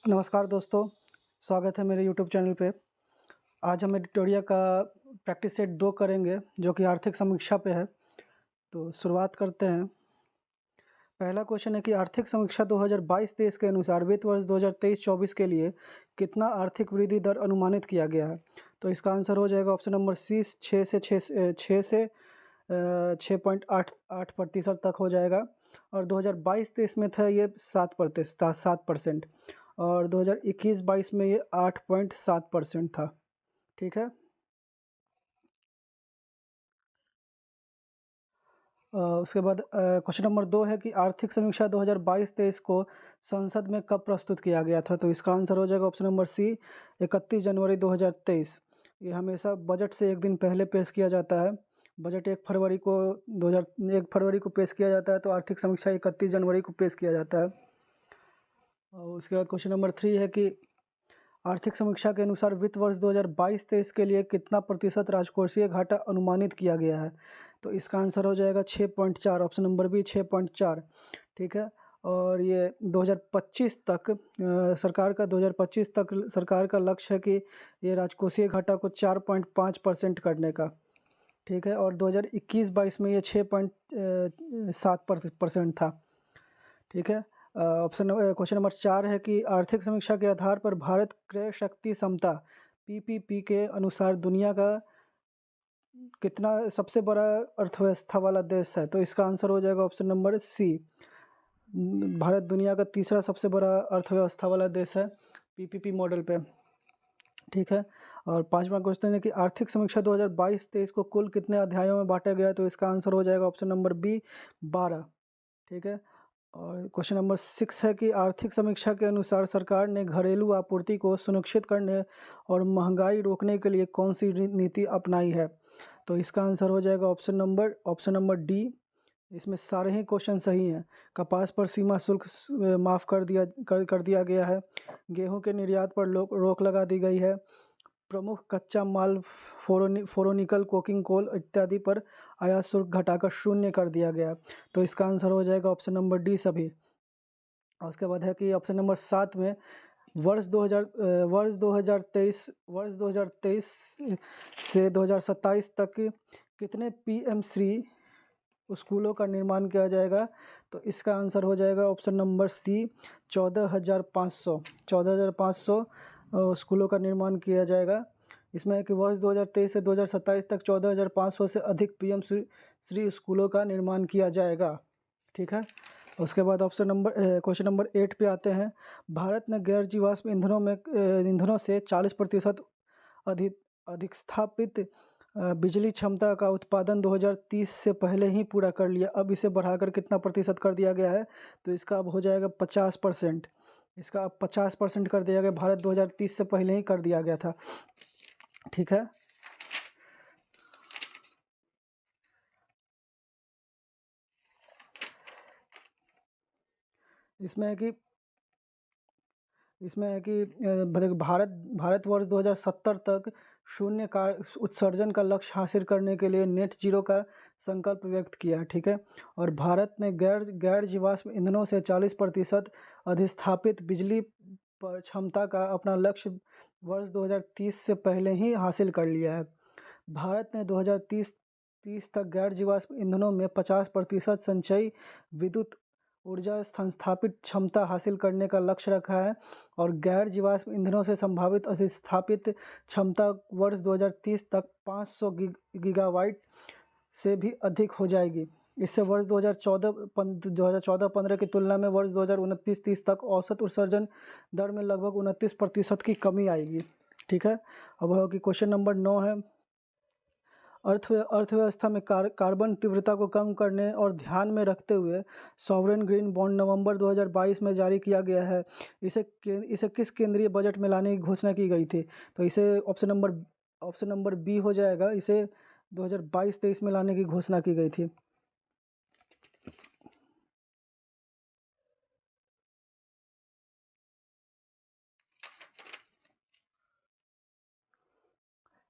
नमस्कार दोस्तों, स्वागत है मेरे यूट्यूब चैनल पे। आज हम एडिटोरिया का प्रैक्टिस सेट 2 करेंगे जो कि आर्थिक समीक्षा पे है। तो शुरुआत करते हैं। पहला क्वेश्चन है कि आर्थिक समीक्षा 2022-23 के अनुसार वित्त वर्ष 2023-24 के लिए कितना आर्थिक वृद्धि दर अनुमानित किया गया है? तो इसका आंसर हो जाएगा ऑप्शन नंबर सी 6.88% तक हो जाएगा। और 2022-23 में था ये 7% और 2021-22 में ये 8.7% था। ठीक है। उसके बाद क्वेश्चन नंबर 2 है कि आर्थिक समीक्षा 2022-23 को संसद में कब प्रस्तुत किया गया था? तो इसका आंसर हो जाएगा ऑप्शन नंबर सी 31 जनवरी 2023। ये हमेशा बजट से एक दिन पहले पेश किया जाता है। बजट 1 फरवरी को पेश किया जाता है, तो आर्थिक समीक्षा 31 जनवरी को पेश किया जाता है। और उसके बाद क्वेश्चन नंबर 3 है कि आर्थिक समीक्षा के अनुसार वित्त वर्ष 2022-23 के लिए कितना प्रतिशत राजकोषीय घाटा अनुमानित किया गया है? तो इसका आंसर हो जाएगा 6.4, ऑप्शन नंबर बी 6.4। ठीक है। और ये 2025 तक सरकार का लक्ष्य है कि ये राजकोषीय घाटा को 4.5% करने का। ठीक है। और 2021-22 में ये 6.7% था। ठीक है। क्वेश्चन नंबर 4 है कि आर्थिक समीक्षा के आधार पर भारत क्रय शक्ति क्षमता पीपीपी के अनुसार दुनिया का कितना सबसे बड़ा अर्थव्यवस्था वाला देश है? तो इसका आंसर हो जाएगा ऑप्शन नंबर सी। भारत दुनिया का तीसरा सबसे बड़ा अर्थव्यवस्था वाला देश है पीपीपी मॉडल पे। ठीक है। और पांचवा क्वेश्चन है कि आर्थिक समीक्षा 2022-23 को कुल कितने अध्यायों में बांटा गया है? तो इसका आंसर हो जाएगा ऑप्शन नंबर बी 12। ठीक है। और क्वेश्चन नंबर 6 है कि आर्थिक समीक्षा के अनुसार सरकार ने घरेलू आपूर्ति को सुनिश्चित करने और महंगाई रोकने के लिए कौन सी नीति अपनाई है? तो इसका आंसर हो जाएगा ऑप्शन नंबर डी। इसमें सारे ही क्वेश्चन सही हैं। कपास पर सीमा शुल्क माफ़ कर दिया गया है। गेहूं के निर्यात पर रोक लगा दी गई है। प्रमुख कच्चा माल फोरोनिकल कोकिंग कोल इत्यादि पर आयात शुल्क घटाकर 0 कर दिया गया। तो इसका आंसर हो जाएगा ऑप्शन नंबर डी सभी। और उसके बाद है कि ऑप्शन नंबर 7 में वर्ष 2023 से 2027 तक कितने पीएम श्री स्कूलों का निर्माण किया जाएगा? तो इसका आंसर हो जाएगा ऑप्शन नंबर सी 14,500 स्कूलों का निर्माण किया जाएगा। इसमें है कि वर्ष 2023 से 2027 तक 14,500 से अधिक पीएम श्री स्कूलों का निर्माण किया जाएगा। ठीक है। उसके बाद क्वेश्चन नंबर 8 पे आते हैं। भारत ने गैर जीवाश्म ईंधनों से 40% अधिक बिजली क्षमता का उत्पादन 2030 से पहले ही पूरा कर लिया। अब इसे बढ़ाकर कितना प्रतिशत कर दिया गया है? तो इसका अब हो जाएगा 50%। इसका अब 50% कर दिया गया। भारत 2030 से पहले ही कर दिया गया था। ठीक है। इसमें है कि भारत वर्ष 2070 तक शून्य का उत्सर्जन का लक्ष्य हासिल करने के लिए नेट जीरो का संकल्प व्यक्त किया है। ठीक है। और भारत ने गैर जीवाश्म ईंधनों से 40% अधिस्थापित बिजली पर क्षमता का अपना लक्ष्य वर्ष 2030 से पहले ही हासिल कर लिया है। भारत ने 2030 तक गैर जीवाश्म ईंधनों में 50% संचयी विद्युत ऊर्जा संस्थापित क्षमता हासिल करने का लक्ष्य रखा है। और गैर जीवाश्म ईंधनों से संभावित अधिस्थापित क्षमता वर्ष 2030 तक 500 गीगावाट से भी अधिक हो जाएगी। इससे वर्ष 2014-15 की तुलना में वर्ष 2029-30 तक औसत उत्सर्जन दर में लगभग 29% की कमी आएगी। ठीक है। अब कि क्वेश्चन नंबर 9 है। अर्थव्यवस्था में कार्बन तीव्रता को कम करने और ध्यान में रखते हुए सॉवरेन ग्रीन बॉन्ड नवंबर 2022 में जारी किया गया है। इसे किस केंद्रीय बजट में लाने की घोषणा की गई थी? तो इसे ऑप्शन नंबर बी हो जाएगा। इसे 2022-23 में लाने की घोषणा की गई थी।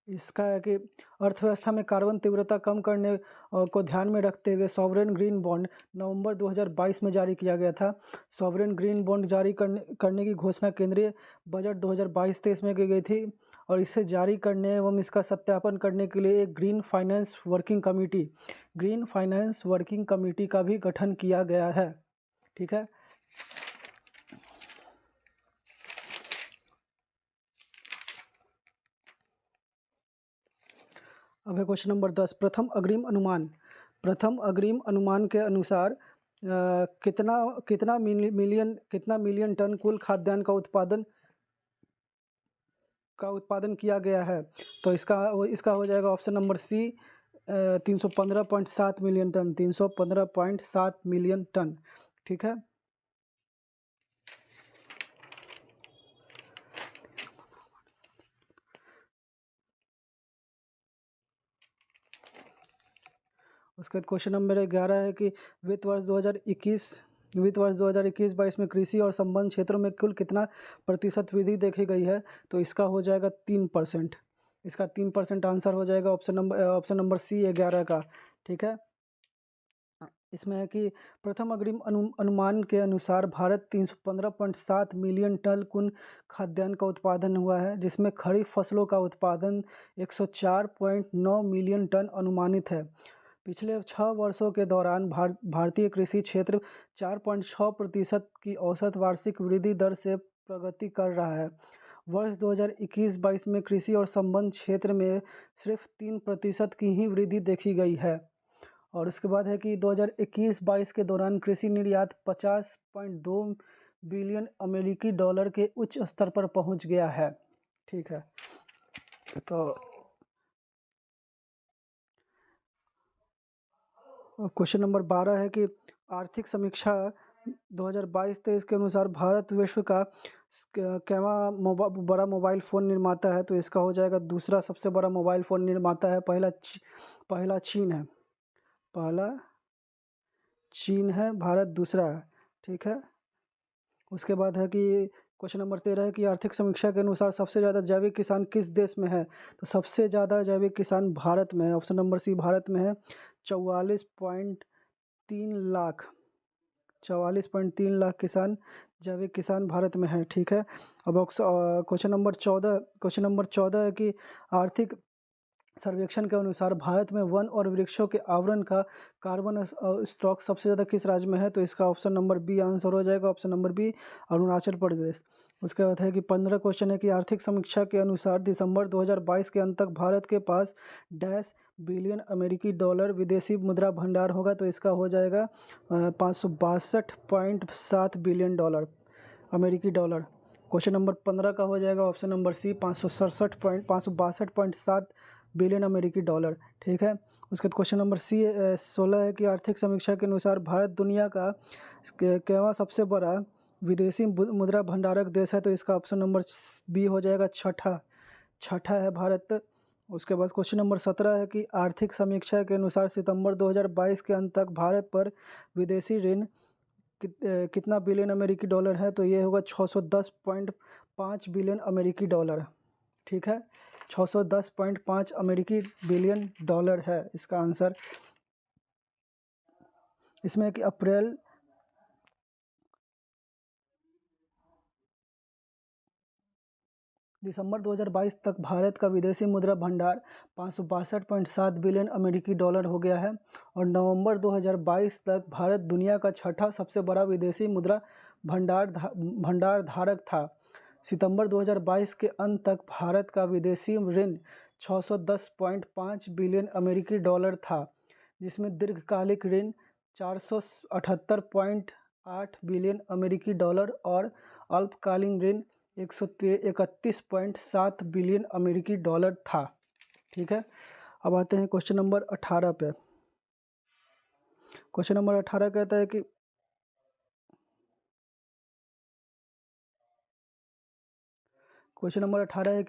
इसका है कि अर्थव्यवस्था में कार्बन तीव्रता कम करने को ध्यान में रखते हुए सॉवरेन ग्रीन बॉन्ड नवंबर 2022 में जारी किया गया था। सॉवरेन ग्रीन बॉन्ड जारी करने की घोषणा केंद्रीय बजट 2022-23 में की गई थी और इसे जारी करने एवं इसका सत्यापन करने के लिए एक ग्रीन फाइनेंस वर्किंग कमेटी का भी गठन किया गया है। ठीक है। अब है क्वेश्चन नंबर 10। प्रथम अग्रिम अनुमान के अनुसार कितना मिलियन टन कुल खाद्यान्न का उत्पादन किया गया है। तो इसका हो जाएगा option number C 315.7 million ton. 315.7 million ton. ठीक है। उसके बाद क्वेश्चन नंबर 11 है कि वित्त वर्ष 2021-22 में कृषि और संबंध क्षेत्रों में कुल कितना प्रतिशत वृद्धि देखी गई है। तो इसका हो जाएगा 3%। इसका 3% आंसर हो जाएगा ऑप्शन नंबर सी 11 का। ठीक है। इसमें है कि प्रथम अग्रिम अनुमान के अनुसार भारत 315.7 मिलियन टन कुल खाद्यान्न का उत्पादन हुआ है, जिसमें खरीफ फसलों का उत्पादन 104.9 मिलियन टन अनुमानित है। पिछले 6 वर्षों के दौरान भारतीय कृषि क्षेत्र 4.6% की औसत वार्षिक वृद्धि दर से प्रगति कर रहा है। वर्ष 2021-22 में कृषि और संबंध क्षेत्र में सिर्फ 3% की ही वृद्धि देखी गई है। और उसके बाद है कि 2021-22 के दौरान कृषि निर्यात 50.2 बिलियन अमेरिकी डॉलर के उच्च स्तर पर पहुंच गया है। ठीक है। तो क्वेश्चन नंबर 12 है कि आर्थिक समीक्षा 2022-23 के अनुसार भारत विश्व का केवां बड़ा मोबाइल फ़ोन निर्माता है। तो इसका हो जाएगा दूसरा सबसे बड़ा मोबाइल फ़ोन निर्माता है। पहला चीन है, भारत दूसरा है। ठीक है। उसके बाद है कि क्वेश्चन नंबर 13 है कि आर्थिक समीक्षा के अनुसार सबसे ज़्यादा जैविक किसान किस देश में है। तो सबसे ज़्यादा जैविक किसान भारत में है। ऑप्शन नंबर सी भारत में है। 44.3 लाख जैविक किसान भारत में है। ठीक है। अब क्वेश्चन नंबर 14 है कि आर्थिक सर्वेक्षण के अनुसार भारत में वन और वृक्षों के आवरण का कार्बन स्टॉक सबसे ज़्यादा किस राज्य में है। तो इसका ऑप्शन नंबर बी आंसर हो जाएगा। Option number B Arunachal Pradesh. उसके बाद है कि 15 क्वेश्चन है कि आर्थिक समीक्षा के अनुसार दिसंबर 2022 के अंत तक भारत के पास $बिलियन अमेरिकी डॉलर विदेशी मुद्रा भंडार होगा। तो इसका हो जाएगा 562.7 बिलियन डॉलर अमेरिकी डॉलर। क्वेश्चन नंबर 15 का हो जाएगा ऑप्शन नंबर सी 562.7 बिलियन अमेरिकी डॉलर। ठीक है। उसके बाद क्वेश्चन नंबर 16 है कि आर्थिक समीक्षा के अनुसार भारत दुनिया का केवां सबसे बड़ा विदेशी मुद्रा भंडारक देश है। तो इसका ऑप्शन नंबर बी हो जाएगा छठा है भारत। उसके बाद क्वेश्चन नंबर 17 है कि आर्थिक समीक्षा के अनुसार सितंबर 2022 के अंत तक भारत पर विदेशी ऋण कितना बिलियन अमेरिकी डॉलर है। तो ये होगा 610.5 बिलियन अमेरिकी डॉलर। ठीक है। 610.5 अमेरिकी बिलियन डॉलर है इसका आंसर। इसमें कि दिसंबर 2022 तक भारत का विदेशी मुद्रा भंडार 562.7 बिलियन अमेरिकी डॉलर हो गया है और नवंबर 2022 तक भारत दुनिया का छठा सबसे बड़ा विदेशी मुद्रा भंडार धारक था। सितंबर 2022 के अंत तक भारत का विदेशी ऋण 610.5 बिलियन अमेरिकी डॉलर था, जिसमें दीर्घकालिक ऋण 478.8 बिलियन अमेरिकी डॉलर और अल्पकालीन ऋण 131.7 बिलियन अमेरिकी डॉलर था। ठीक है। अब आते हैं क्वेश्चन नंबर 18 पे। क्वेश्चन नंबर 18 कहता है कि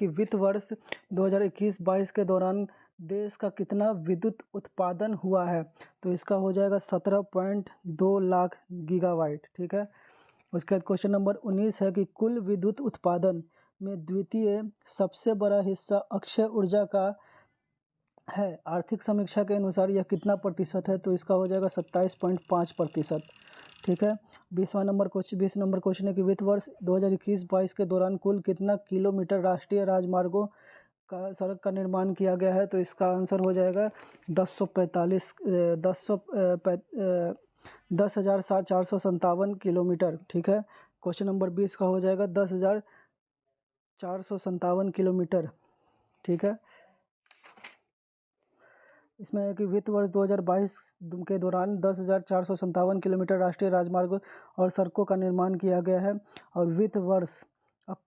वित्त वर्ष 2021-22 के दौरान देश का कितना विद्युत उत्पादन हुआ है। तो इसका हो जाएगा 17.2 लाख गीगावाट। ठीक है। उसके बाद क्वेश्चन नंबर 19 है कि कुल विद्युत उत्पादन में द्वितीय सबसे बड़ा हिस्सा अक्षय ऊर्जा का है। आर्थिक समीक्षा के अनुसार यह कितना प्रतिशत है? तो इसका हो जाएगा 27.5%। ठीक है। 20 नंबर क्वेश्चन है कि वित्त वर्ष 2021-22 के दौरान कुल कितना किलोमीटर राष्ट्रीय राजमार्गों का सड़क का निर्माण किया गया है? तो इसका आंसर हो जाएगा 10,457 किलोमीटर। ठीक है। क्वेश्चन नंबर 20 का हो जाएगा 10,457 किलोमीटर। ठीक है। इसमें है कि वित्त वर्ष 2022 के दौरान 10,457 किलोमीटर राष्ट्रीय राजमार्ग और सड़कों का निर्माण किया गया है और वित्त वर्ष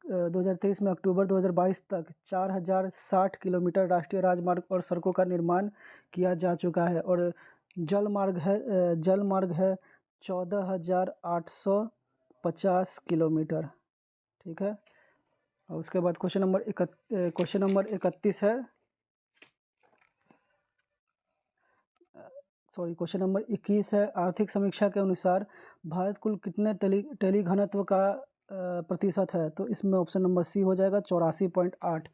2023 में अक्टूबर 2022 तक 4,060 किलोमीटर राष्ट्रीय राजमार्ग और सड़कों का निर्माण किया जा चुका है और जल मार्ग है 14,850 किलोमीटर। ठीक है। और उसके बाद क्वेश्चन नंबर 31 है। क्वेश्चन नंबर 21 है। आर्थिक समीक्षा के अनुसार भारत कुल कितने टेली घनत्व का प्रतिशत है? तो इसमें ऑप्शन नंबर सी हो जाएगा 84.8।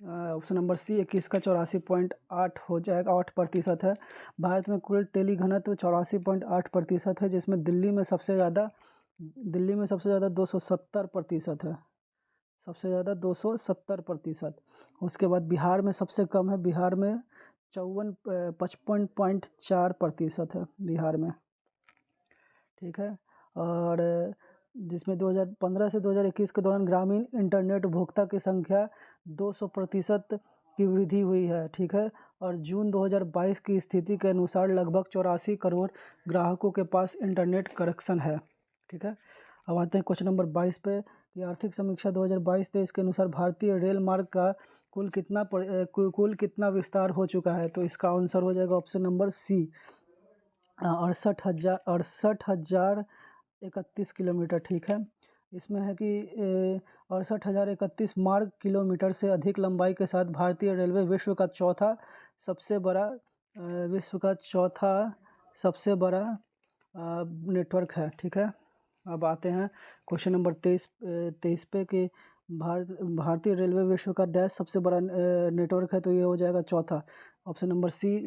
ऑप्शन नंबर सी 21 का 84.8 हो जाएगा, 8% है। भारत में कुल टेली घनत्व 84.8% है, जिसमें दिल्ली में सबसे ज़्यादा 270% है। सबसे ज़्यादा 270%। उसके बाद बिहार में सबसे कम है। बिहार में 55.4% है बिहार में। ठीक है। और जिसमें 2015 से 2021 के दौरान ग्रामीण इंटरनेट उपभोक्ता की संख्या 200% की वृद्धि हुई है। ठीक है। और जून 2022 की स्थिति के अनुसार लगभग 84 करोड़ ग्राहकों के पास इंटरनेट कनेक्शन है। ठीक है। अब आते हैं क्वेश्चन नंबर 22 पे कि आर्थिक समीक्षा 2022-23 के अनुसार भारतीय रेल मार्ग का कुल कितना विस्तार हो चुका है? तो इसका आंसर हो जाएगा ऑप्शन नंबर सी 68,031 किलोमीटर। ठीक है। इसमें है कि 68,031 मार्ग किलोमीटर से अधिक लंबाई के साथ भारतीय रेलवे विश्व का चौथा सबसे बड़ा नेटवर्क है। ठीक है। अब आते हैं क्वेश्चन नंबर 23 पे कि भारतीय रेलवे विश्व का डैश सबसे बड़ा नेटवर्क है। तो ये हो जाएगा चौथा। Option number C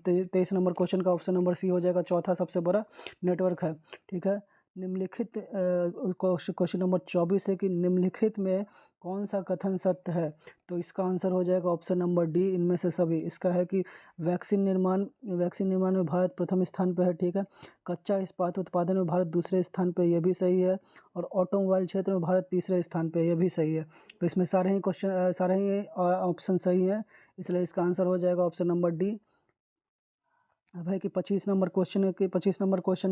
23 number question का ऑप्शन नंबर सी हो जाएगा चौथा सबसे बड़ा नेटवर्क है। ठीक है। निम्नलिखित क्वेश्चन नंबर 24 है कि निम्नलिखित में कौन सा कथन सत्य है? तो इसका आंसर हो जाएगा ऑप्शन नंबर डी इनमें से सभी। इसका है कि वैक्सीन निर्माण में भारत प्रथम स्थान पर है। ठीक है। कच्चा इस्पात उत्पादन में भारत दूसरे स्थान पर, यह भी सही है। और ऑटोमोबाइल क्षेत्र में भारत तीसरे स्थान पर, यह भी सही है। तो इसमें सारे ही ऑप्शन सही है, इसलिए इसका आंसर हो जाएगा ऑप्शन नंबर डी। अब है कि 25 नंबर क्वेश्चन है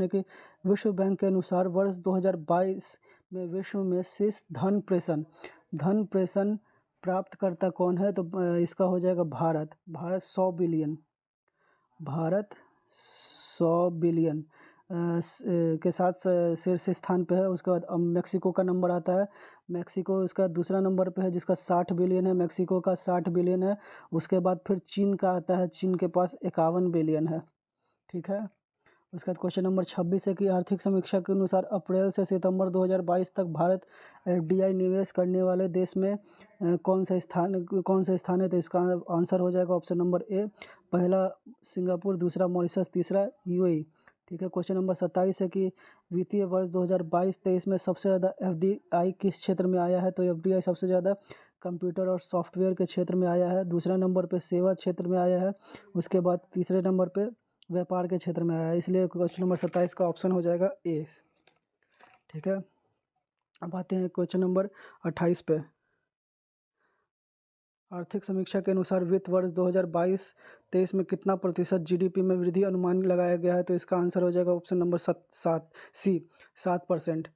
कि विश्व बैंक के अनुसार वर्ष 2022 में विश्व में शीर्ष धन प्रेषण प्राप्तकर्ता कौन है? तो इसका हो जाएगा भारत 100 बिलियन। भारत 100 बिलियन के साथ शीर्ष स्थान पे है। उसके बाद मेक्सिको का नंबर आता है। मेक्सिको इसका दूसरा नंबर पे है, जिसका 60 बिलियन है। मेक्सिको का 60 बिलियन है। उसके बाद फिर चीन का आता है, चीन के पास 51 बिलियन है। ठीक है। उसके बाद क्वेश्चन नंबर 26 है कि आर्थिक समीक्षा के अनुसार अप्रैल से सितंबर 2022 तक भारत एफडीआई निवेश करने वाले देश में कौन सा स्थान है? तो इसका आंसर हो जाएगा ऑप्शन नंबर ए पहला सिंगापुर, दूसरा मॉरिशस, तीसरा यूएई। ठीक है। क्वेश्चन नंबर 27 है कि वित्तीय वर्ष 2022-23 में सबसे ज़्यादा एफडीआई किस क्षेत्र में आया है? तो एफडीआई सबसे ज़्यादा कंप्यूटर और सॉफ्टवेयर के क्षेत्र में आया है। दूसरे नंबर पे सेवा क्षेत्र में आया है। उसके बाद तीसरे नंबर पे व्यापार के क्षेत्र में आया है, इसलिए क्वेश्चन नंबर 27 का ऑप्शन हो जाएगा ए। ठीक है। अब आते हैं क्वेश्चन नंबर 28 पे। आर्थिक समीक्षा के अनुसार वित्त वर्ष 2022-23 में कितना प्रतिशत जीडीपी में वृद्धि अनुमान लगाया गया है? तो इसका आंसर हो जाएगा ऑप्शन नंबर 7%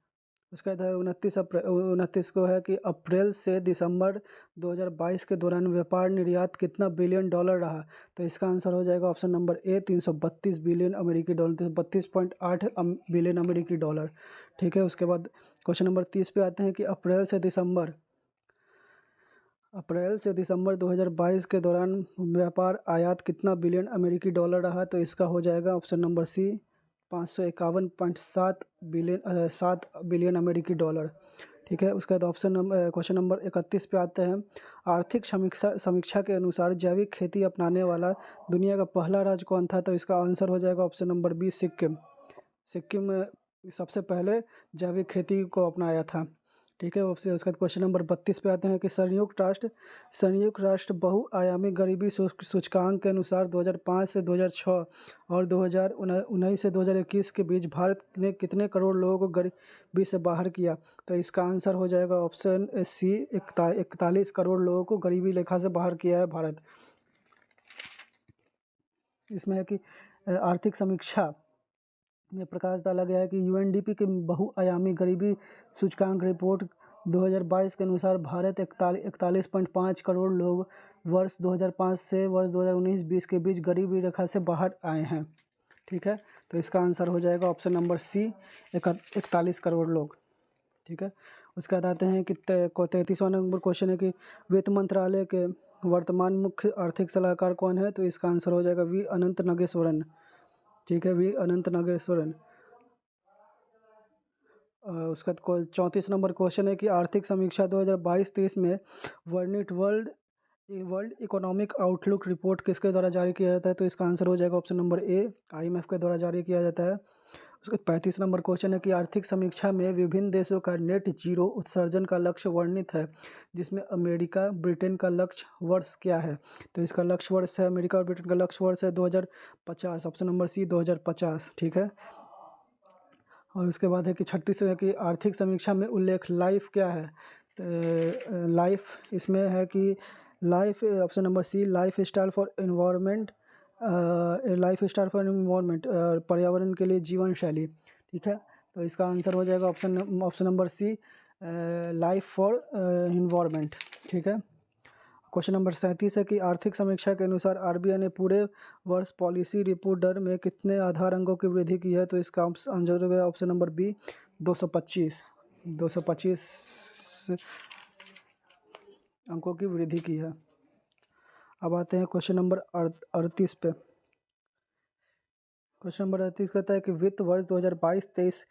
उसका है 29 को है कि अप्रैल से दिसंबर 2022 के दौरान व्यापार निर्यात कितना बिलियन डॉलर रहा? तो इसका आंसर हो जाएगा ऑप्शन नंबर ए 332 बिलियन अमेरिकी डॉलर, 32.8 बिलियन अमेरिकी डॉलर। ठीक है। उसके बाद क्वेश्चन नंबर 30 पे आते हैं कि अप्रैल से दिसंबर 2022 के दौरान व्यापार आयात कितना बिलियन अमेरिकी डॉलर रहा? तो इसका हो जाएगा ऑप्शन नंबर सी $551.7 बिलियन अमेरिकी डॉलर। ठीक है, उसके बाद क्वेश्चन नंबर 31 पे आते हैं। आर्थिक समीक्षा के अनुसार जैविक खेती अपनाने वाला दुनिया का पहला राज्य कौन था? तो इसका आंसर हो जाएगा option number B, Sikkim. Sikkim सबसे पहले जैविक खेती को अपनाया था। ठीक है, उसके बाद क्वेश्चन नंबर 32 पे आते हैं कि संयुक्त राष्ट्र बहुआयामी गरीबी सूचकांक के अनुसार 2005 से 2006 और 2019 से 2021 के बीच भारत ने कितने करोड़ लोगों को गरीबी से बाहर किया? तो इसका आंसर हो जाएगा ऑप्शन सी, 41 करोड़ लोगों को गरीबी रेखा से बाहर किया है भारत। इसमें है कि आर्थिक समीक्षा में प्रकाश डाला गया है कि यूएनडीपी के बहुआयामी गरीबी सूचकांक रिपोर्ट 2022 के अनुसार भारत 41.5 करोड़ लोग वर्ष 2005 से वर्ष 2019-20 के बीच गरीबी रेखा से बाहर आए हैं। ठीक है, तो इसका आंसर हो जाएगा ऑप्शन नंबर सी, 41 करोड़ लोग। ठीक है, उसके बाद आते हैं कि 33वां नंबर क्वेश्चन है कि वित्त मंत्रालय के वर्तमान मुख्य आर्थिक सलाहकार कौन है? तो इसका आंसर हो जाएगा वी अनंत नागेश्वरन। ठीक है, वी अनंत नागेश्वरन। उसका 34 नंबर क्वेश्चन है कि आर्थिक समीक्षा 2022-23 में वर्णित वर्ल्ड इकोनॉमिक आउटलुक रिपोर्ट किसके द्वारा जारी किया जाता है? तो इसका आंसर हो जाएगा ऑप्शन नंबर ए, IMF के द्वारा जारी किया जाता है। उसका 35 नंबर क्वेश्चन है कि आर्थिक समीक्षा में विभिन्न देशों का नेट जीरो उत्सर्जन का लक्ष्य वर्णित है, जिसमें अमेरिका ब्रिटेन का लक्ष्य वर्ष क्या है? तो इसका लक्ष्य वर्ष है, अमेरिका और ब्रिटेन का लक्ष्य वर्ष है 2050, ऑप्शन नंबर सी 2050। ठीक है, और उसके बाद है कि 36 है कि आर्थिक समीक्षा में उल्लेख लाइफ क्या है? तो लाइफ इसमें है कि life, option number C, lifestyle for environment, पर्यावरण के लिए जीवन शैली। ठीक है, तो इसका आंसर हो जाएगा option number C, life for environment. ठीक है, क्वेश्चन नंबर 37 है कि आर्थिक समीक्षा के अनुसार आरबीआई ने पूरे वर्ष पॉलिसी रिपो दर में कितने आधार अंकों की वृद्धि की है? तो इसका आंसर हो ऑप्शन नंबर बी, 225 अंकों की वृद्धि की है। अब आते हैं क्वेश्चन नंबर 38 पे। क्वेश्चन नंबर 38 कहता है कि वित्त वर्ष 2022-23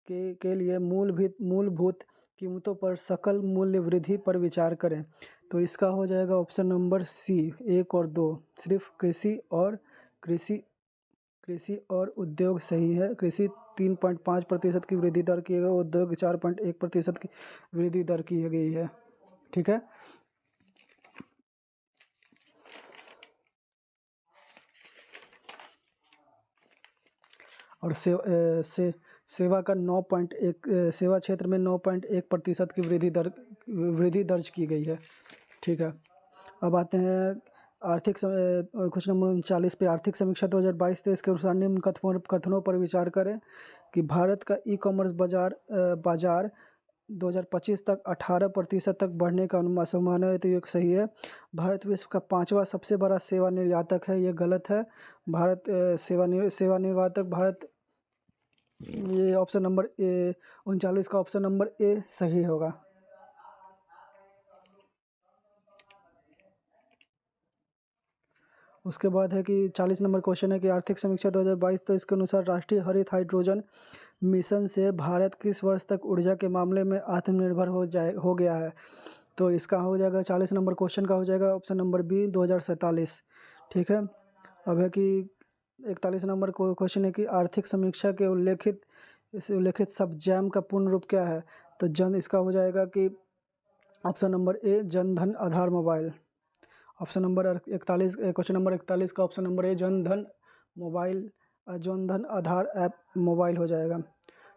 के लिए मूलभूत कीमतों पर सकल मूल्य वृद्धि पर विचार करें। तो इसका हो जाएगा ऑप्शन नंबर सी, 1 और 2। सिर्फ कृषि और उद्योग सही है। कृषि 3.5% की वृद्धि दर की गई, उद्योग 4.1% की वृद्धि दर की गई है। ठीक है, और सेवा का 9.1 सेवा क्षेत्र में 9.1% की वृद्धि दर्ज की गई है। ठीक है, अब आते हैं क्वेश्चन नंबर 39 पे। आर्थिक समीक्षा 2022-23 के अनुसार निम्न कथनों पर विचार करें कि भारत का ई-कॉमर्स बाजार 2025 तक 18% तक बढ़ने का अनुमान है। तो ये सही है। भारत विश्व का 5वां सबसे बड़ा सेवा निर्यातक है, ये गलत है। सेवा निर्यातक भारत, ये ऑप्शन नंबर ए, 39 का ऑप्शन नंबर ए सही होगा। उसके बाद है कि 40 नंबर क्वेश्चन है कि आर्थिक समीक्षा 2022-23 के अनुसार राष्ट्रीय हरित हाइड्रोजन मिशन से भारत किस वर्ष तक ऊर्जा के मामले में आत्मनिर्भर हो गया है? तो इसका हो जाएगा 40 नंबर क्वेश्चन का हो जाएगा ऑप्शन नंबर बी, 2047। ठीक है, अब है कि 41 नंबर क्वेश्चन है कि आर्थिक समीक्षा के उल्लेखित सब जैम का पूर्ण रूप क्या है? तो इसका हो जाएगा कि option number A, Jan Dhan Aadhaar mobile. Option number 41, question number 41 का option number A, Jan Dhan Aadhaar app mobile हो जाएगा।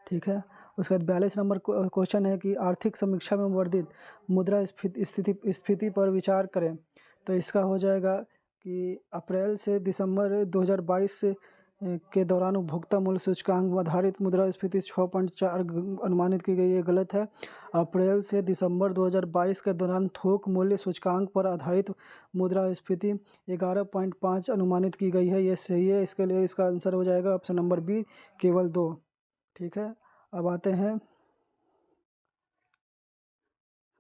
ठीक है, उसके बाद 42 नंबर क्वेश्चन है कि आर्थिक समीक्षा में वर्धित मुद्रा स्फीति पर विचार करें। तो इसका हो जाएगा कि अप्रैल से दिसंबर 2022 के दौरान उपभोक्ता मूल्य सूचकांक आधारित मुद्रास्फीति 6.4 अनुमानित की गई है, गलत है। अप्रैल से दिसंबर 2022 के दौरान थोक मूल्य सूचकांक पर आधारित मुद्रास्फीति 11.5 अनुमानित की गई है, ये सही है। इसके लिए इसका आंसर हो जाएगा ऑप्शन नंबर बी, केवल 2। ठीक है, अब आते हैं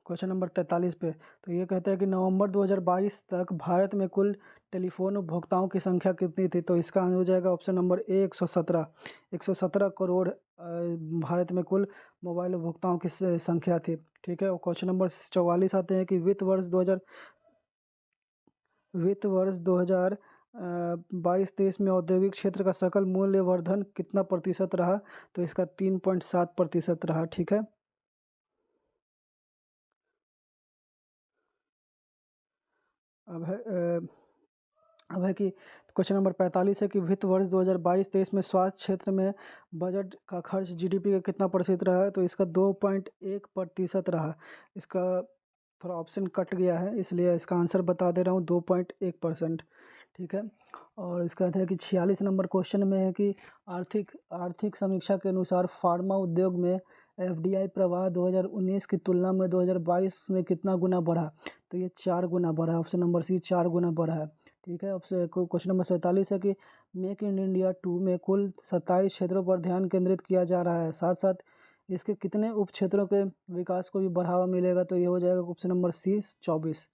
क्वेश्चन नंबर 43 पे। तो ये कहता है कि नवंबर 2022 तक भारत में कुल टेलीफोन उपभोक्ताओं की संख्या कितनी थी? तो इसका हो जाएगा option number A 117। 117 crore Bharat में कुल मोबाइल उपभोक्ताओं की संख्या थी। ठीक है। और क्वेश्चन नंबर 44 आते हैं कि वित्त वर्ष 2022-23 में औद्योगिक क्षेत्र का सकल मूल्य वर्धन कितना प्रतिशत रहा? तो इसका 3.7% रहा। ठीक है। अब है अब है कि क्वेश्चन नंबर 45 है कि वित्त वर्ष 2022-23 में स्वास्थ्य क्षेत्र में बजट का खर्च जीडीपी का कितना प्रतिशत रहा है? तो इसका 2.1% रहा। इसका थोड़ा ऑप्शन कट गया है, इसलिए इसका आंसर बता दे रहा हूँ, 2.1%। ठीक है। और इसका अर्थ है कि 46 नंबर क्वेश्चन में है कि आर्थिक आर्थिक समीक्षा के अनुसार फार्मा उद्योग में एफडीआई प्रवाह 2019 की तुलना में 2022 में कितना गुना बढ़ा? तो ये 4 गुना बढ़ा है। ऑप्शन नंबर सी 4 गुना बढ़ा है। ठीक है। ऑप्शन क्वेश्चन नंबर 47 है कि मेक इन इंडिया 2 में कुल 27 क्षेत्रों पर ध्यान केंद्रित किया जा रहा है, साथ साथ इसके कितने उप क्षेत्रों के विकास को भी बढ़ावा मिलेगा? तो ये हो जाएगा ऑप्शन नंबर सी 24।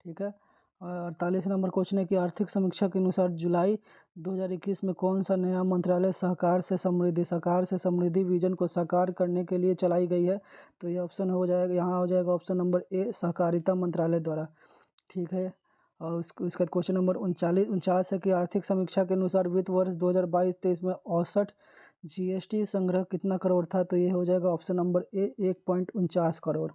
ठीक है। और 48 नंबर क्वेश्चन है कि आर्थिक समीक्षा के अनुसार जुलाई 2021 में कौन सा नया मंत्रालय सहकार से समृद्धि विजन को साकार करने के लिए चलाई गई है? तो ये ऑप्शन हो जाएगा, यहाँ हो जाएगा ऑप्शन नंबर ए सहकारिता मंत्रालय द्वारा। ठीक है। और उसका क्वेश्चन नंबर 49 है कि आर्थिक समीक्षा के अनुसार वित्त वर्ष 2022-23 में औसत जीएसटी संग्रह कितना करोड़ था? तो ये हो जाएगा ऑप्शन नंबर ए 1.49 करोड़।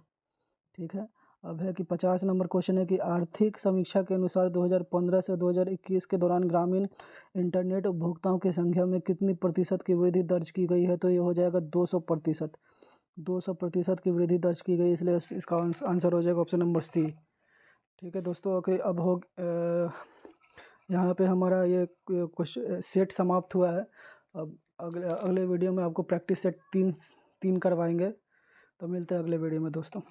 ठीक है। अब है कि 50 नंबर क्वेश्चन है कि आर्थिक समीक्षा के अनुसार 2015 से 2021 के दौरान ग्रामीण इंटरनेट उपभोक्ताओं की संख्या में कितनी प्रतिशत की वृद्धि दर्ज की गई है? तो ये हो जाएगा 200%। 200% की वृद्धि दर्ज की गई, इसलिए इसका आंसर हो जाएगा ऑप्शन नंबर सी। ठीक है दोस्तों। ओके, अब यहाँ पे हमारा ये क्वेश्चन सेट समाप्त हुआ है। अब अगले अगले वीडियो में आपको प्रैक्टिस सेट तीन करवाएंगे। तो मिलते हैं अगले वीडियो में दोस्तों।